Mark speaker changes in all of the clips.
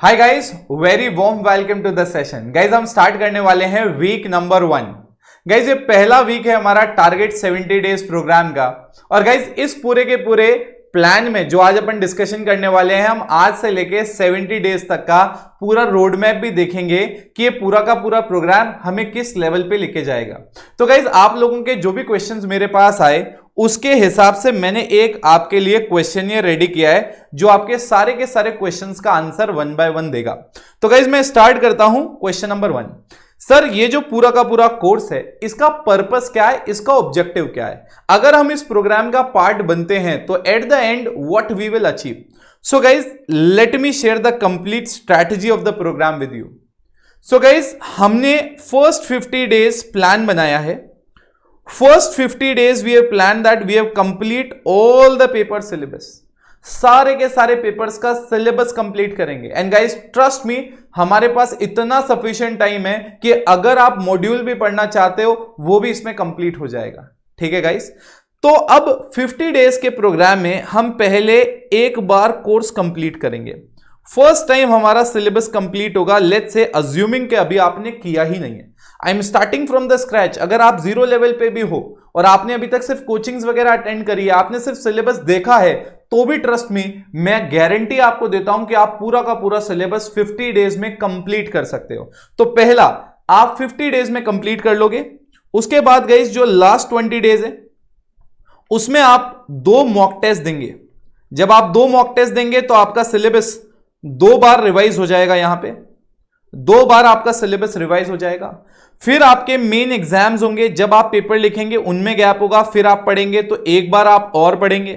Speaker 1: Hi guys, very warm welcome to the session. Guys हम start करने वाले हैं वीक नंबर 1। गाइस ये पहला वीक है हमारा टारगेट 70 डेज प्रोग्राम का। और गाइस इस पूरे के पूरे प्लान में जो आज अपन डिस्कशन करने वाले हैं, हम आज से लेके 70 डेज तक का पूरा रोड मैप भी देखेंगे कि ये पूरा का पूरा प्रोग्राम हमें किस लेवल पे लेके जाएगा। तो गाइस आप लोगों के जो भी क्वेश्चंस मेरे पास आए उसके हिसाब से मैंने एक आपके लिए क्वेश्चनियर रेडी किया है जो आपके सारे के सारे क्वेश्चंस का आंसर 1 बाय 1 देगा। तो गाइस मैं स्टार्ट करता हूं क्वेश्चन नंबर 1। सर ये जो पूरा का पूरा कोर्स है इसका पर्पस क्या है, इसका ऑब्जेक्टिव क्या है? अगर हम इस प्रोग्राम का पार्ट बनते हैं तो at the end what we will achieve. So guys let me share the complete strategy of the programme with you. So guys हमने फर्स्ट 50 डेज प्लान बनाया है। First 50 days we have planned that we have complete all the paper syllabus. सारे के सारे papers का syllabus complete करेंगे। And guys trust me, हमारे पास इतना सफिशिएंट टाइम है कि अगर आप मॉड्यूल भी पढ़ना चाहते हो वो भी इसमें कंप्लीट हो जाएगा। ठीक है गाइस, तो अब 50 डेज के प्रोग्राम में हम पहले एक बार कोर्स कंप्लीट करेंगे। फर्स्ट टाइम हमारा सिलेबस कंप्लीट होगा। लेट्स से अज्यूमिंग कि अभी आपने किया ही नहीं है, I am starting from the scratch. अगर आप जीरो लेवल पे भी हो और आपने अभी तक सिर्फ कोचिंग्स वगैरह अटेंड करी है, आपने सिर्फ सिलेबस देखा है, तो भी ट्रस्ट मी, मैं गारंटी आपको देता हूं कि आप पूरा का पूरा सिलेबस 50 डेज में कंप्लीट कर सकते हो। तो पहला आप 50 डेज में कंप्लीट कर लोगे। उसके बाद गाइस जो लास्ट 20 डेज है उसमें आप 2 मॉक टेस्ट देंगे। जब आप 2 मॉक टेस्ट देंगे तो आपका सिलेबस 2 बार रिवाइज हो जाएगा। यहां पे 2 बार आपका सिलेबस रिवाइज हो जाएगा। फिर आपके मेन एग्जाम्स होंगे, जब आप पेपर लिखेंगे उनमें गैप होगा, फिर आप पढ़ेंगे तो एक बार आप और पढ़ेंगे।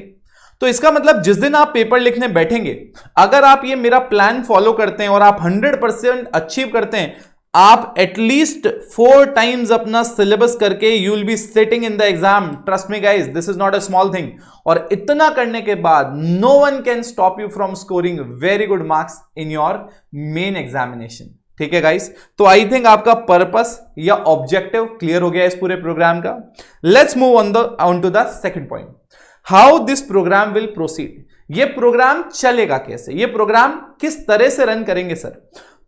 Speaker 1: तो इसका मतलब जिस दिन आप पेपर लिखने बैठेंगे, अगर आप ये मेरा प्लान फॉलो करते हैं और आप 100% अचीव करते हैं, आप एटलीस्ट 4 टाइम्स अपना सिलेबस करके you will be sitting in the exam. Trust me guys, this is not a small thing. और इतना करने के बाद no one can stop you from scoring very good marks in your main examination. ठीक है guys, तो I think आपका purpose या ऑब्जेक्टिव क्लियर हो गया इस पूरे प्रोग्राम का। Let's move on to the second point, how this programme will proceed. ये प्रोग्राम चलेगा कैसे, ये प्रोग्राम किस तरह से रन करेंगे सर?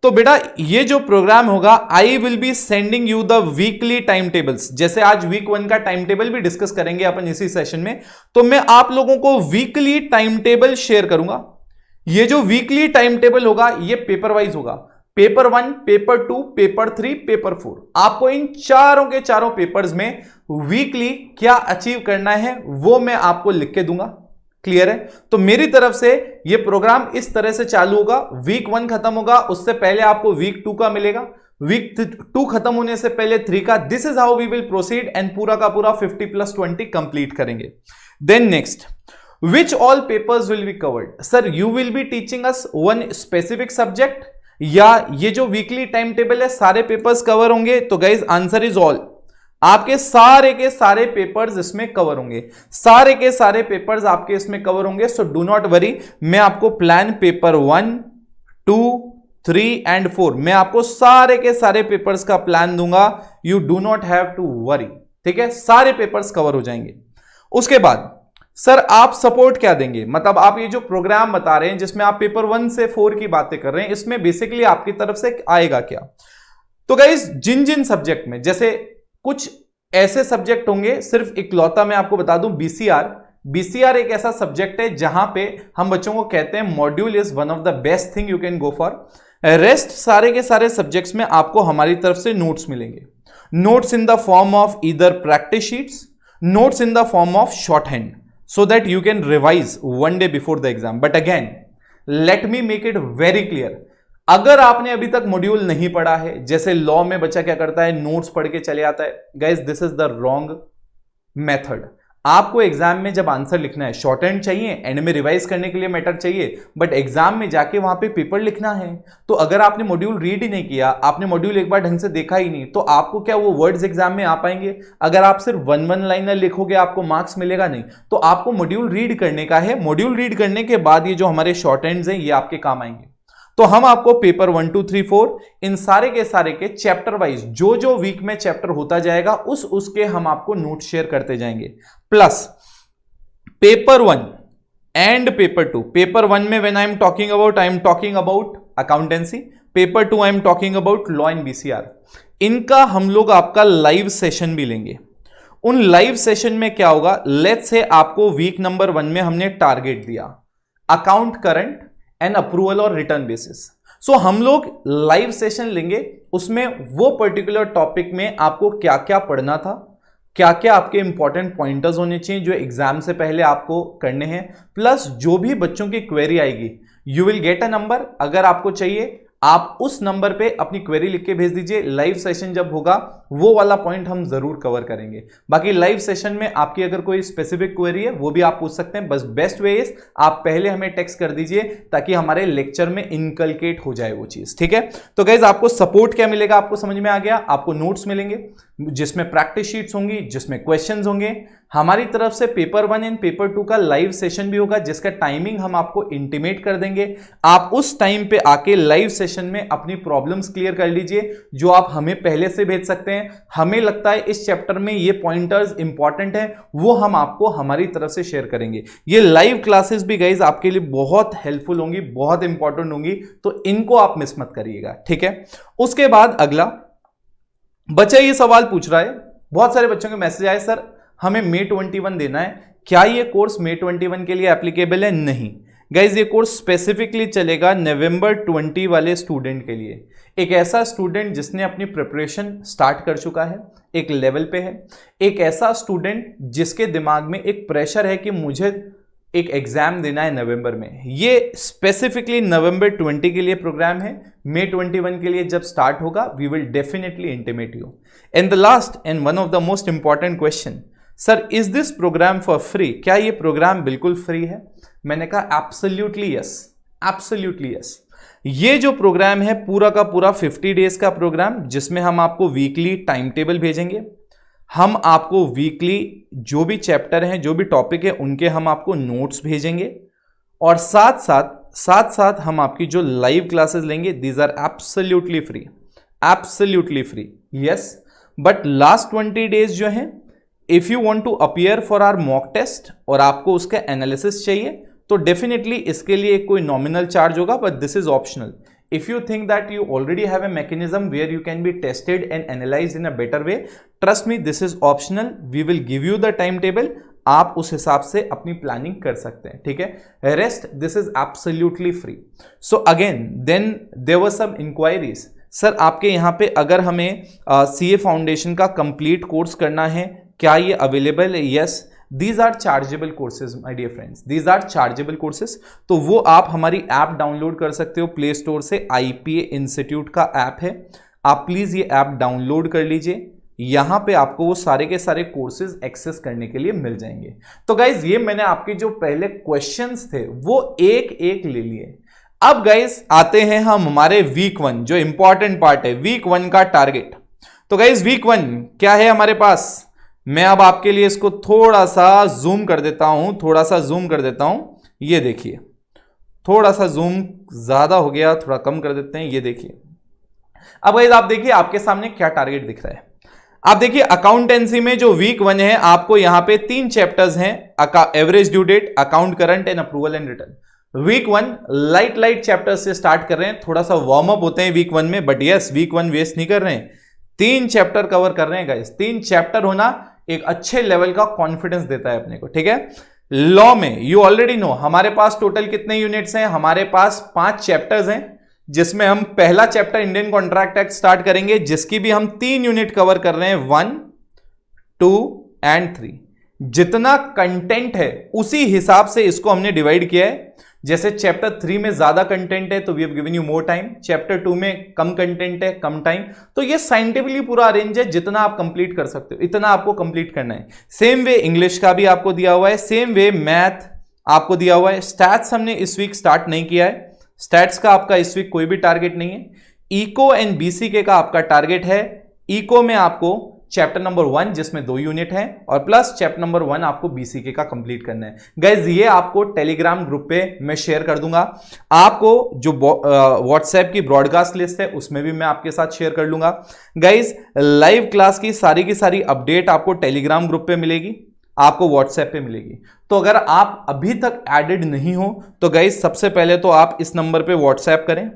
Speaker 1: तो बेटा ये जो प्रोग्राम होगा, I will be sending you the weekly time tables. जैसे आज वीक 1 का टाइम टेबल भी डिस्कस करेंगे अपन इसी सेशन में, तो मैं आप लोगों को वीकली टाइम टेबल शेयर करूंगा। ये जो वीकली टाइम टेबल होगा ये पेपर वाइज होगा। Paper 1, paper 2, paper 3, paper 4। आपको इन चारों के चारों पेपर्स में वीकली क्या अचीव करना है वो मैं आपको लिख के दूंगा। क्लियर है? तो मेरी तरफ से ये प्रोग्राम इस तरह से चालू होगा। वीक 1 खत्म होगा, उससे पहले आपको वीक 2 का मिलेगा, वीक 2 खत्म होने से पहले 3 का। This is how we will proceed and पूरा का पूरा 50+20 कंप्लीट करेंगे। Then next, which all papers will be covered. Sir you will be teaching us one specific subject, या ये जो वीकली टाइम टेबल है सारे पेपर्स कवर होंगे? तो गाइज आंसर इज ऑल। आपके सारे के सारे पेपर्स इसमें कवर होंगे, सारे के सारे पेपर्स आपके इसमें कवर होंगे। सो डू नॉट वरी, मैं आपको प्लान पेपर 1, 2, 3 एंड 4 मैं आपको सारे के सारे पेपर्स का प्लान दूंगा। You do not have to worry. ठीक है, सारे पेपर्स कवर हो जाएंगे। उसके बाद सर आप सपोर्ट क्या देंगे, मतलब आप ये जो प्रोग्राम बता रहे हैं जिसमें आप पेपर 1 से 4 की बातें कर रहे हैं, इसमें बेसिकली आपकी तरफ से आएगा क्या? तो गाइस जिन जिन सब्जेक्ट में, जैसे कुछ ऐसे सब्जेक्ट होंगे, सिर्फ इकलौता मैं आपको बता दूं, बीसीआर एक ऐसा सब्जेक्ट है जहां पे हम बच्चों को कहते हैं module is one of the best thing you can go for. Rest सारे के सारे सब्जेक्ट्स में आपको हमारी तरफ से नोट्स मिलेंगे, notes in the form of either practice sheets, notes in the form of short hand, so that you can revise one day before the exam. But again, let me make it very clear, अगर आपने अभी तक module नहीं पढ़ा है, जैसे law में बच्चा क्या करता है, नोट्स पढ़ के चले आता है, guys this is the wrong method. आपको एग्जाम में जब आंसर लिखना है, शॉर्ट हैंड चाहिए, एंड में रिवाइज करने के लिए मैटर चाहिए, बट एग्जाम में जाके वहां पे पेपर लिखना है। तो अगर आपने मॉड्यूल रीड ही नहीं किया, आपने मॉड्यूल एक बार ढंग से देखा ही नहीं, तो आपको क्या वो वर्ड्स एग्जाम में आ पाएंगे? अगर आप सिर्फ 1 लाइनर लिखोगे आपको मार्क्स मिलेगा नहीं। तो आपको मॉड्यूल रीड करने का है। मॉड्यूल रीड करने के बाद ये जो हमारे शॉर्ट हैंड्स हैं ये आपके काम आएंगे। तो हम आपको पेपर 1, 2, 3, 4 इन सारे के चैप्टर वाइज जो जो वीक में चैप्टर होता जाएगा उसके हम आपको नोट शेयर करते जाएंगे। Plus paper 1 and paper 2। Paper 1 में when I am talking about accountancy, paper 2 I am talking about law and BCR. इनका हम लोग आपका लाइव सेशन भी लेंगे। उन लाइव सेशन में क्या होगा, लेट्स से आपको वीक नंबर 1 में हमने टारगेट दिया अकाउंट करंट एंड अप्रूवल और रिटर्न बेसिस। सो हम लोग लाइव सेशन लेंगे, उसमें वो पर्टिकुलर टॉपिक में आपको क्या क्या पढ़ना था, क्या क्या आपके इंपॉर्टेंट पॉइंटर्स होने चाहिए जो एग्जाम से पहले आपको करने हैं, प्लस जो भी बच्चों की क्वेरी आएगी you will get a number. अगर आपको चाहिए आप उस नंबर पे अपनी क्वेरी लिख के भेज दीजिए। लाइव सेशन जब होगा वो वाला पॉइंट हम जरूर कवर करेंगे। बाकी लाइव सेशन में आपकी अगर कोई स्पेसिफिक क्वेरी है वो भी आप पूछ सकते हैं। बस बेस्ट वे इज आप पहले हमें टेक्स्ट कर दीजिए ताकि हमारे लेक्चर में इनकलकेट हो जाए वो चीज, ठीक है। तो गाइज आपको सपोर्ट क्या मिलेगा, आपको समझ में आ गया। आपको नोट्स मिलेंगे जिसमें प्रैक्टिस शीट्स होंगी, जिसमें क्वेश्चंस होंगे। हमारी तरफ से पेपर 1 एंड पेपर 2 का लाइव सेशन भी होगा जिसका टाइमिंग हम आपको इंटीमेट कर देंगे। आप उस टाइम पे आके लाइव सेशन में अपनी प्रॉब्लम्स क्लियर कर लीजिए जो आप हमें पहले से भेज सकते हैं। हमें लगता है इस चैप्टर में ये पॉइंटर्स इंपॉर्टेंट है, वो हम आपको हमारी तरफ से शेयर करेंगे। ये लाइव क्लासेस भी गाइज आपके लिए बहुत हेल्पफुल होंगी, बहुत इंपॉर्टेंट होंगी, तो इनको आप मिस मत करिएगा, ठीक है। उसके बाद अगला बच्चा ये सवाल पूछ रहा है, बहुत सारे बच्चों के मैसेज आए, सर हमें May 21 देना है, क्या ये कोर्स May 21 के लिए एप्लीकेबल है? नहीं गाइज, ये कोर्स स्पेसिफिकली चलेगा नवंबर 20 वाले स्टूडेंट के लिए। एक ऐसा स्टूडेंट जिसने अपनी प्रिपरेशन स्टार्ट कर चुका है, एक लेवल पे है, एक ऐसा स्टूडेंट जिसके दिमाग में एक प्रेशर है कि मुझे एक एग्जाम देना है नवंबर में। ये स्पेसिफिकली नवंबर 20 के लिए प्रोग्राम है। May 21 के लिए जब स्टार्ट होगा we will definitely intimate you. And the last and one of the most important question, sir is this programme for free? क्या ये प्रोग्राम बिल्कुल फ्री है? मैंने कहा एब्सोल्युटली यस, एब्सोल्युटली यस। ये जो प्रोग्राम है पूरा का पूरा 50 डेज का प्रोग्राम, जिसमें हम आपको वीकली टाइम टेबल भेजेंगे। हम आपको वीकली जो भी चैप्टर हैं, जो भी टॉपिक है, उनके हम आपको नोट्स भेजेंगे, और साथ साथ हम आपकी जो लाइव क्लासेस लेंगे, these are absolutely free, absolutely free. Yes, but last 20 days जो हैं, if you want to appear for our mock test और आपको उसका एनालिसिस चाहिए, तो डेफिनेटली इसके लिए कोई नॉमिनल चार्ज होगा, but this is optional. If you think that you already have a mechanism where you can be tested and analyzed in a better way, trust me, this is optional. We will give you the timetable. आप उस हिसाब से अपनी planning कर सकते हैं, ठीक है। Rest this is absolutely free. So again then there were some inquiries, sir आपके यहाँ पे अगर हमें सीए फाउंडेशन का कंप्लीट कोर्स करना है, क्या ये अवेलेबल है? Yes, These are chargeable courses, my dear friends. These are chargeable courses. तो वो आप हमारी ऐप डाउनलोड कर सकते हो प्ले स्टोर से। IPA इंस्टीट्यूट का ऐप है, आप प्लीज ये ऐप डाउनलोड कर लीजिए। यहां पे आपको वो सारे के सारे कोर्सेज एक्सेस करने के लिए मिल जाएंगे। तो गाइज ये मैंने आपके जो पहले क्वेश्चंस थे वो एक एक ले लिए। अब गाइज आते हैं हम हमारे वीक 1, जो इंपॉर्टेंट पार्ट है, वीक 1 का टारगेट। तो गाइज वीक 1 क्या है हमारे पास? मैं अब आपके लिए इसको थोड़ा सा जूम कर देता हूं, ये देखिए, थोड़ा सा जूम ज्यादा हो गया, थोड़ा कम कर देते हैं, ये देखिए। अब गाइस आप देखिए आपके सामने क्या टारगेट दिख रहा है। आप देखिए अकाउंटेंसी में जो वीक 1 है, आपको यहां पे 3 चैप्टर्स हैं, average due date, account current and approval and return. Week 1 light chapter से स्टार्ट कर रहे हैं, थोड़ा सा वार्म अप होते हैं वीक 1 में, बट यस वीक 1 वेस्ट नहीं कर रहे हैं। 3 चैप्टर कवर कर रहे हैं गाइस। 3 चैप्टर होना एक अच्छे लेवल का कॉन्फिडेंस देता है अपने को, ठीक है। लॉ में यू ऑलरेडी नो हमारे पास टोटल कितने यूनिट्स हैं? हमारे पास 5 चैप्टर्स हैं, जिसमें हम पहला chapter Indian contract act start करेंगे, जिसकी भी हम 3 यूनिट कवर कर रहे हैं, 1, 2 एंड 3। जितना कंटेंट है उसी हिसाब से इसको हमने डिवाइड किया है। जैसे चैप्टर 3 में ज्यादा कंटेंट है तो we have given you more time, chapter 2 में कम कंटेंट है, कम टाइम। तो ये साइंटिफिकली पूरा अरेंज है, जितना आप कंप्लीट कर सकते हो इतना आपको कंप्लीट करना है। सेम वे इंग्लिश का भी आपको दिया हुआ है, सेम वे मैथ आपको दिया हुआ है। स्टैट्स हमने इस वीक स्टार्ट नहीं किया है, स्टैट्स का आपका इस वीक कोई भी टारगेट नहीं है। इको एंड बीसीके का आपका टारगेट है। इको में आपको चैप्टर नंबर 1 जिसमें 2 यूनिट है, और प्लस चैप्टर नंबर 1 आपको बीसीके का कंप्लीट करना है। गाइज ये आपको टेलीग्राम ग्रुप पे मैं शेयर कर दूंगा। आपको जो व्हाट्सएप की ब्रॉडकास्ट लिस्ट है उसमें भी मैं आपके साथ शेयर कर लूंगा। गाइज लाइव क्लास की सारी अपडेट आपको टेलीग्राम ग्रुप पे मिलेगी, आपको व्हाट्सएप पे मिलेगी। तो अगर आप अभी तक एडेड नहीं हो तो गाइज सबसे पहले तो आप इस नंबर पे व्हाट्सएप करें,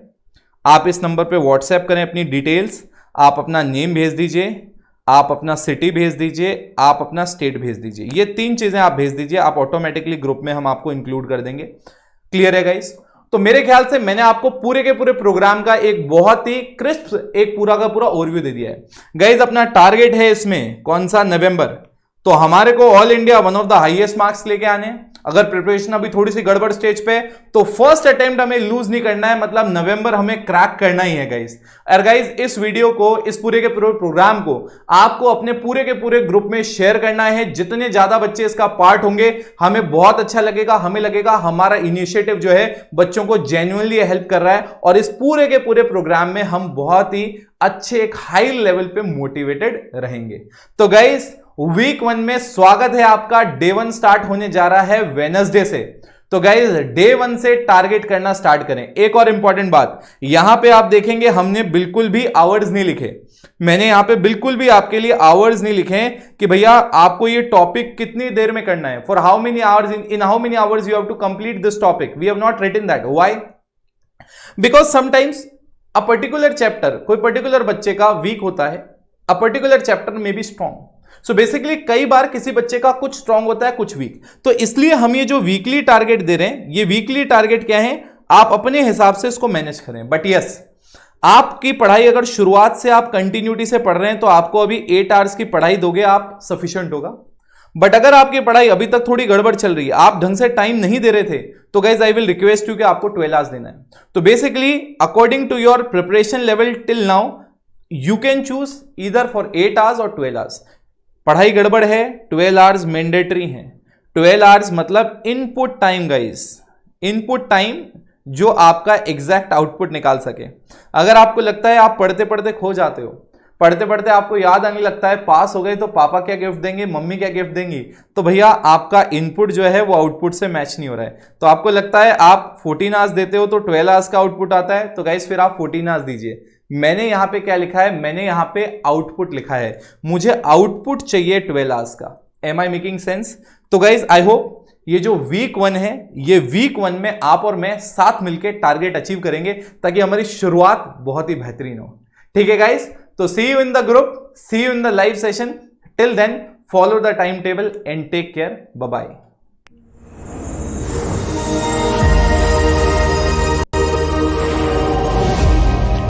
Speaker 1: आप इस नंबर पे व्हाट्सएप करें अपनी डिटेल्स, आप अपना नेम भेज दीजिए, आप अपना सिटी भेज दीजिए, आप अपना स्टेट भेज दीजिए। ये 3 चीजें आप भेज दीजिए, आप ऑटोमेटिकली ग्रुप में हम आपको इंक्लूड कर देंगे। क्लियर है गाइस? तो मेरे ख्याल से मैंने आपको पूरे के पूरे प्रोग्राम का एक बहुत ही क्रिस्प एक पूरा का पूरा ओवरव्यू दे दिया है। गाइस अपना टारगेट है इसमें कौन सा? नवंबर। तो हमारे को all India one of the highest marks लेके आने हैं। अगर प्रिपरेशन अभी थोड़ी सी गड़बड़ स्टेज पे तो फर्स्ट अटेम्प्ट हमें लूज नहीं करना है, मतलब नवंबर हमें क्रैक करना ही है गाइस। और गाइस इस वीडियो को, इस पूरे के पूरे प्रोग्राम को आपको अपने पूरे के पूरे ग्रुप में शेयर करना है। जितने ज्यादा बच्चे इसका पार्ट होंगे हमें बहुत अच्छा लगेगा, हमें लगेगा हमारा इनिशिएटिव जो है बच्चों को जेन्युइनली हेल्प कर रहा है और इस पूरे के पूरे प्रोग्राम में हम बहुत ही अच्छे एक हाई लेवल पे मोटिवेटेड रहेंगे। तो गाइस वीक 1 में स्वागत है आपका। डे 1 स्टार्ट होने जा रहा है वेडनेसडे से। तो गाइस डे 1 से टारगेट करना स्टार्ट करें। एक और इंपॉर्टेंट बात, यहां पे आप देखेंगे हमने बिल्कुल भी आवर्स नहीं लिखे। मैंने यहां पे बिल्कुल भी आपके लिए आवर्स नहीं लिखे कि भैया आपको ये टॉपिक कितनी देर में करना है, for how many hours, in how many hours you have to complete this topic. We have not written that. Why? Because sometimes a particular chapter, कोई पर्टिकुलर बच्चे का वीक होता है, अ पर्टिकुलर चैप्टर में बी स्ट्रॉन्ग। सो बेसिकली कई बार किसी बच्चे का कुछ स्ट्रांग होता है कुछ वीक, तो इसलिए हम ये जो वीकली टारगेट दे रहे हैं, ये वीकली टारगेट क्या है, आप अपने हिसाब से इसको मैनेज करें। बट यस, आपकी पढ़ाई अगर शुरुआत से आप कंटिन्यूटी से पढ़ रहे हैं तो आपको अभी 8 आवर्स की पढ़ाई दोगे आप, सफिशिएंट होगा। बट अगर आपकी पढ़ाई अभी तक थोड़ी गड़बड़ चल रही है, आप ढंग से टाइम नहीं दे रहे थे, तो guys I will request you कि आपको 12 आवर्स देना है। तो basically according to your preparation level till now you can choose either for 8 hours और 12 आवर्स। पढ़ाई गड़बड़ है, 12 आवर्स मैंडेटरी है। 12 आवर्स मतलब input time guys, input time जो आपका एग्जैक्ट आउटपुट निकाल सके। अगर आपको लगता है आप पढ़ते पढ़ते खो जाते हो, पढ़ते पढ़ते आपको याद आने लगता है पास हो गए तो पापा क्या गिफ्ट देंगे, मम्मी क्या गिफ्ट देंगी, तो भैया आपका इनपुट जो है वो आउटपुट से मैच नहीं हो रहा है। तो आपको लगता है आप 14 आवर्स देते हो तो 12 आवर्स का आउटपुट आता है, तो गाइस फिर आप 14 आवर्स दीजिए। मैंने यहां पे क्या लिखा है, मैंने यहां पे आउटपुट लिखा है, मुझे आउटपुट चाहिए 12 आवर्स का। Am I making sense? तो गाइज आई होप ये जो वीक 1 है, ये वीक 1 में आप और मैं साथ मिलकर टारगेट अचीव करेंगे ताकि हमारी शुरुआत बहुत ही बेहतरीन हो। ठीक है गाइज? तो see you in the group, see you in the live session. Till then follow the timetable and take care. Bye bye.